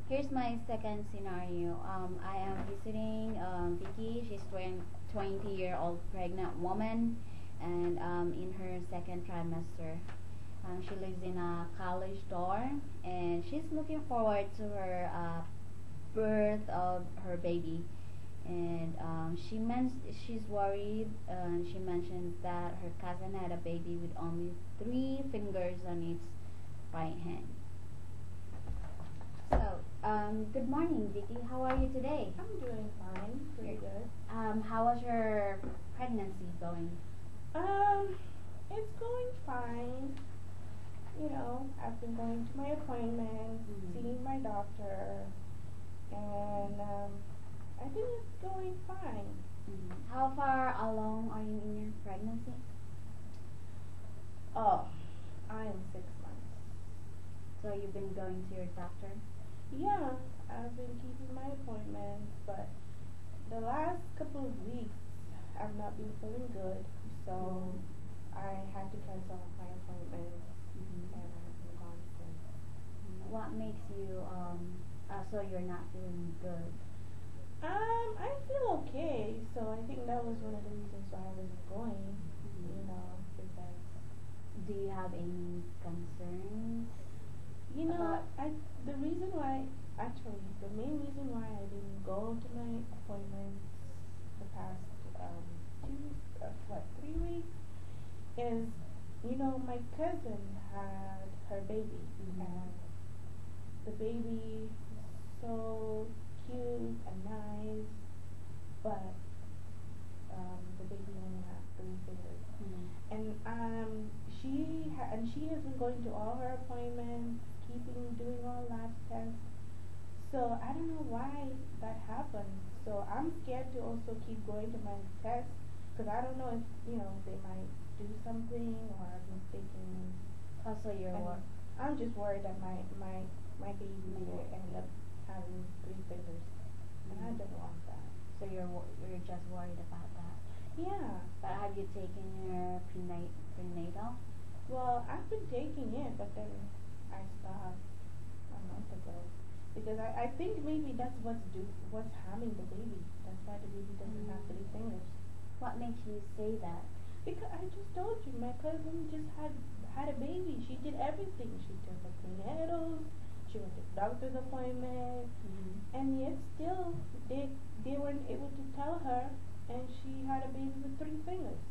Here's my second scenario. I am visiting Vicky. She's 20-year-old pregnant woman, and in her second trimester. She lives in a college dorm, and she's looking forward to her birth of her baby. And she's worried, and she mentions that her cousin had a baby with only 3 fingers on its right hand. So, good morning, Vicky. How are you today? I'm doing fine, pretty good. How was your pregnancy going? Um, it's going fine. I've been going to my appointments, seeing my doctor, and I think it's going fine. How far along are you in your pregnancy? Oh, I am 6 months. So you've been going to your doctor? Yeah, I've been keeping my appointments, but the last couple of weeks I've not been feeling good, so I had to cancel my appointments, and I've been gone since. What makes you so you're not feeling good? I feel okay, so I think that was one of the reasons why I wasn't going, because Do you have any concerns? you know, I the reason why actually the main reason why I didn't go to my appointments the past 3 weeks is my cousin had her baby, and the baby is so cute and nice, but the baby only has 3 fingers. And she has been going to all her appointments, doing all lab tests. So I don't know why that happened. So I'm scared to also keep going to my tests because I don't know if they might do something or I'm mistaken. Also, I'm just worried that my baby will end up having 3 fingers, and I don't want that. so you're just worried about that. Yeah. But have you taken your prenatal? Well, I've been taking it, but then I stopped a month ago because I think maybe that's what's harming the baby. That's why the baby doesn't have 3 fingers. What makes you say that? Because I just told you, my cousin just had a baby. She did everything. She took her prenatals. She went to doctor's appointment, and yet still they weren't able to tell her, and she had a baby with 3 fingers.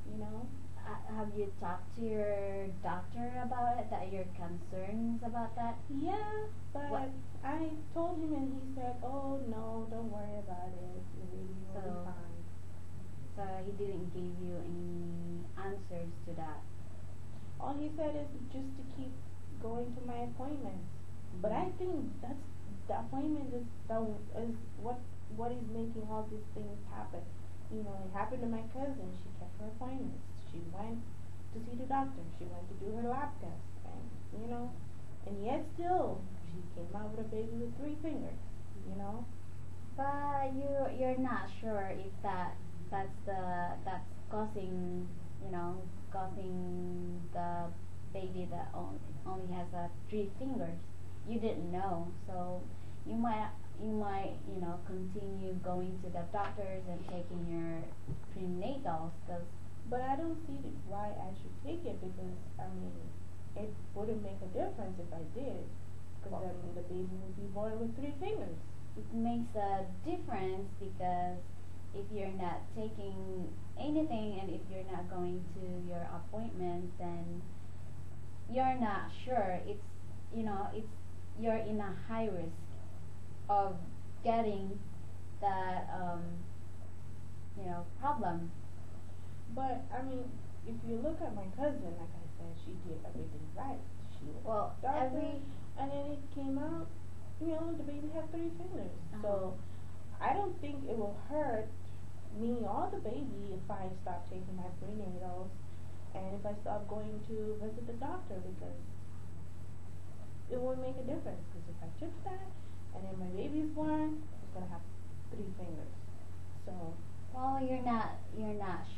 You know. Have you talked to your doctor about it? That your concerns about that? Yeah, but What? I told him, and he said, "Oh no, don't worry about it. Your baby will be fine." So he didn't give you any answers to that. All he said is just to keep going to my appointments. But I think that's the appointment is what is making all these things happen. It happened to my cousin. She kept her appointments. She went to see the doctor. She went to do her lab test, and yet still she came out with a baby with 3 fingers. You know. But you're not sure if that's causing causing the baby that only has 3 fingers. You didn't know, so you might continue going to the doctors and taking your prenatals because. But I don't see why I should take it because it wouldn't make a difference if I did, because then the baby would be born with 3 fingers. It makes a difference because if you're not taking anything and if you're not going to your appointments, then you're not sure. It's you're in a high risk of getting that problem. But if you look at my cousin, like I said, she did everything right. She went to Well, the doctor, and then it came out, the baby had 3 fingers. So I don't think it will hurt me or the baby if I stop taking my prenatals and if I stop going to visit the doctor because it won't make a difference. Because if I took that and then my baby's born, it's gonna have 3 fingers. So. Well, you're not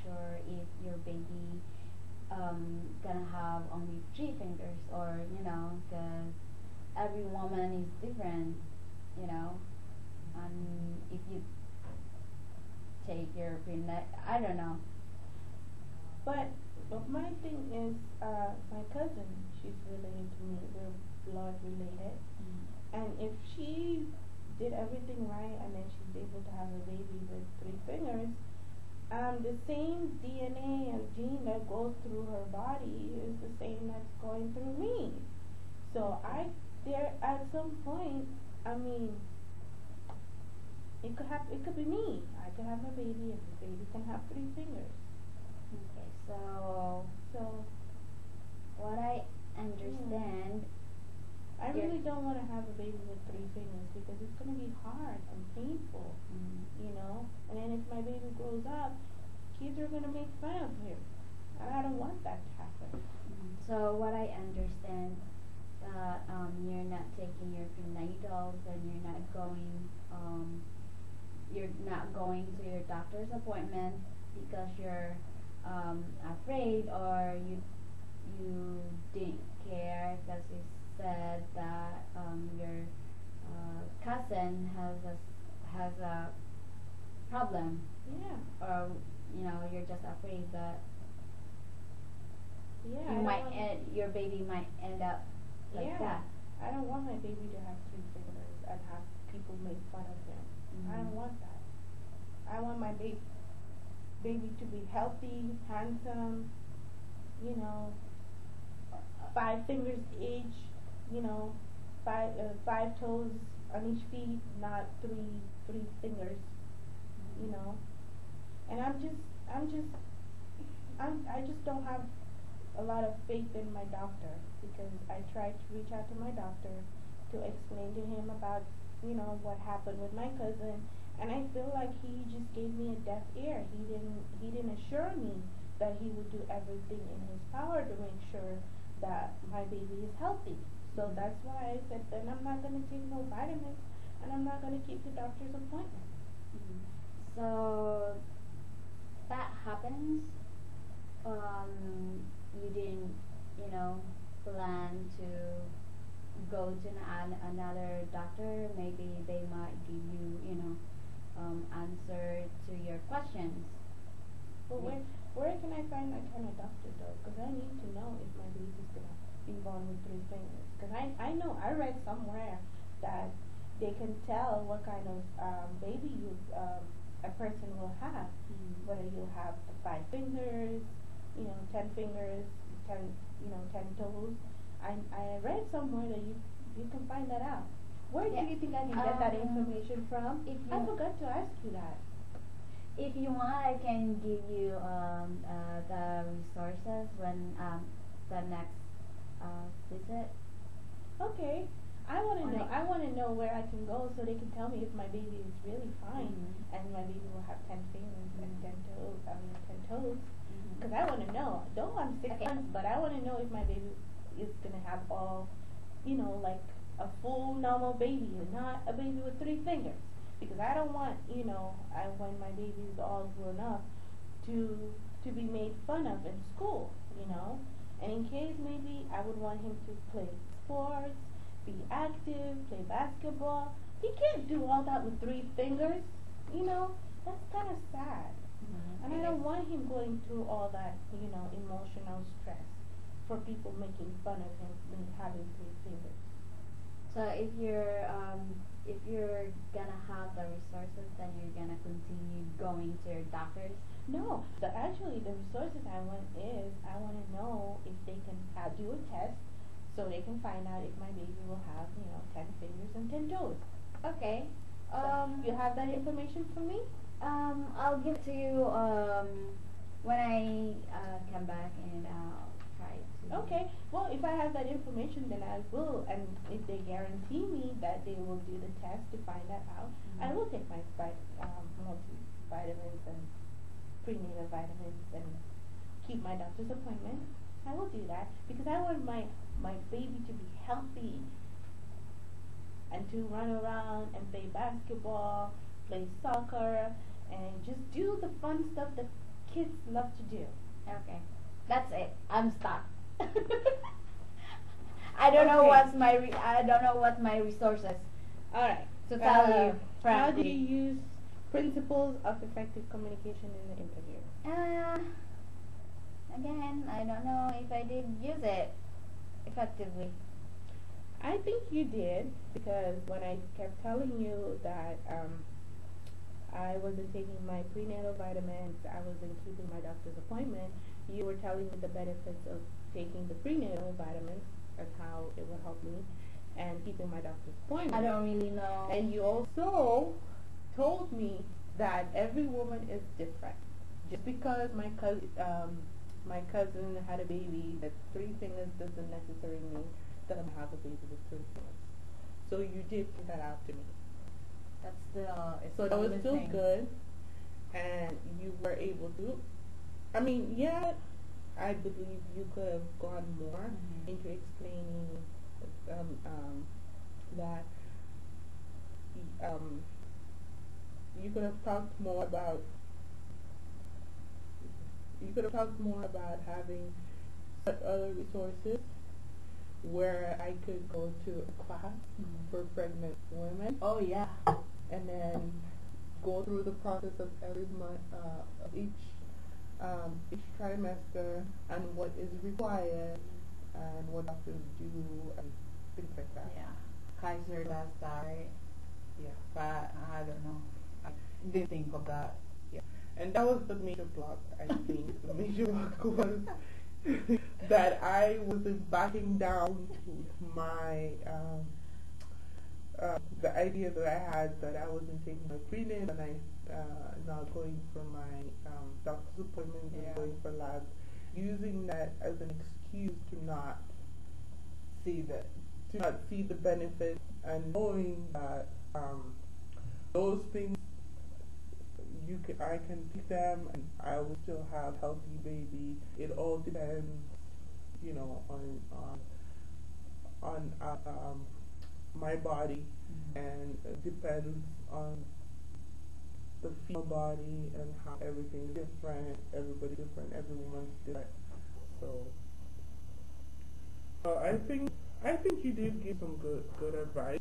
sure if your baby gonna have only 3 fingers or because every woman is different, you know. If you take your prenup, I don't know. But my thing is, my cousin, she's related to me. We're blood related, and if she did everything right, and then she's able to have a baby with three fingers, the same DNA and gene that goes through her body is the same that's going through me. So there at some point, I mean, it could be me. I could have my baby, and the baby can have three fingers. Okay, so So what I understand, I yeah. really don't want to have a baby with three fingers because it's gonna be hard and painful, you know. And then if my baby grows up, kids are gonna make fun of him, and I don't want that to happen. So what I understand that you're not taking your prenatals and you're not going to your doctor's appointment because you're afraid, or you didn't care because you said that your cousin has a problem, Yeah, or you're just afraid that yeah. you I don't might want, your baby might end up like yeah. that. I don't want my baby to have three fingers and have people make fun of him. I don't want that. I want my baby to be healthy, handsome, you know, five fingers each, you know, five toes on each feet, not three fingers, you know. And I just don't have a lot of faith in my doctor because I tried to reach out to my doctor to explain to him about, you know, what happened with my cousin, and I feel like he just gave me a deaf ear. He didn't assure me that he would do everything in his power to make sure that my baby is healthy. So that's why I said then I'm not gonna take no vitamins and I'm not gonna keep the doctor's appointment. So that happens. You didn't, plan to go to another doctor. Maybe they might give you, answer to your questions. But Yeah. where can I find that kind of doctor though? Because I need to know if my baby's gonna be born with three fingers. Because I know I read somewhere that they can tell what kind of baby a person will have, whether you have the five fingers, 10 fingers, 10 toes. I read somewhere that you can find that out. Where do Yeah. you think I can get that information from? If I you forgot to ask you that. if you want, I can give you the resources when the next visit. Okay. I want to know. Alright. I want to know where I can go so they can tell me if my baby is really fine Mhm. and my baby will have 10 fingers and Mhm. 10 toes. I mean 10 toes. Mhm. Because I want to know. Though I'm 6 months, but I want to know if my baby is gonna have all, like a full normal baby and not a baby with three fingers. Because I don't want, when my baby is all grown up, to be made fun of in school. And in case maybe I would want him to play sports, be active, play basketball. He can't do all that with three fingers. That's kind of sad. Mhm. And I It don't is. want him going through all that, emotional stress for people making fun of him when having three fingers. So if you're gonna have the resources, then you're gonna continue going to your doctors. No, actually the resources I want is I want to know if they can do a test so they can find out if my baby will have 10 fingers and 10 toes. Okay. So you have that information for me? I'll give it to you when I come back, and I'll try to. Okay. Well, if I have that information, then I will. And if they guarantee me that they will do the test to find that out, I will take my multivitamins and prenatal vitamins and keep my doctor's appointment. I will do that because I want my baby to be healthy and to run around and play basketball, play soccer, and just do the fun stuff that kids love to do. Okay. That's it. I'm stuck. I don't know Okay. I don't know what my resources Alright. to tell you How do frankly. you use principles of effective communication in the interview? Again, I don't know if I did use it effectively. I think you did, because when I kept telling you that I wasn't taking my prenatal vitamins, I wasn't keeping my doctor's appointment, you were telling me the benefits of taking the prenatal vitamins and how it would help me, and keeping my doctor's appointment. I don't really know. And you also told me that every woman is different. Just because my cousin had a baby that's 3 fingers doesn't necessarily mean that I'm gonna have a baby with 3 fingers. So you did point that out to me. That's still it's So that was still missing. good, and you were able to. I mean, yeah, I believe you could have gone more into explaining that you could have talked more about. You could have talked more about having other resources where I could go to a class for pregnant women. Oh yeah. And then go through the process of every month, of each trimester, and what is required, and what doctors do, and things like that. Yeah, Kaiser does that, right? Yeah. But I don't know. I didn't think of that. And that was the major block, I think. The major block was that I wasn't backing down to my, the idea that I had that I wasn't taking my prenatal, and I not going for my doctor's appointment and going for labs, using that as an excuse to not see the benefit, and knowing that those things I can take them and I will still have healthy baby. It all depends, on my body, and it depends on the female body and how everything's different. Everybody's different. Every woman's different. So I think you did give some good advice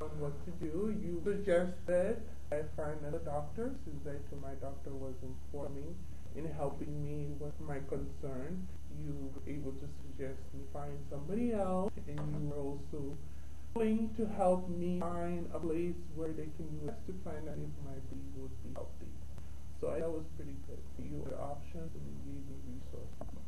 on what to do. You suggested I find another doctor, since my doctor was informing in helping me with my concern. You were able to suggest me find somebody else, and you were also willing to help me find a place where they can use to find out if my baby would be healthy. So that was pretty good. You had options and you gave me resources.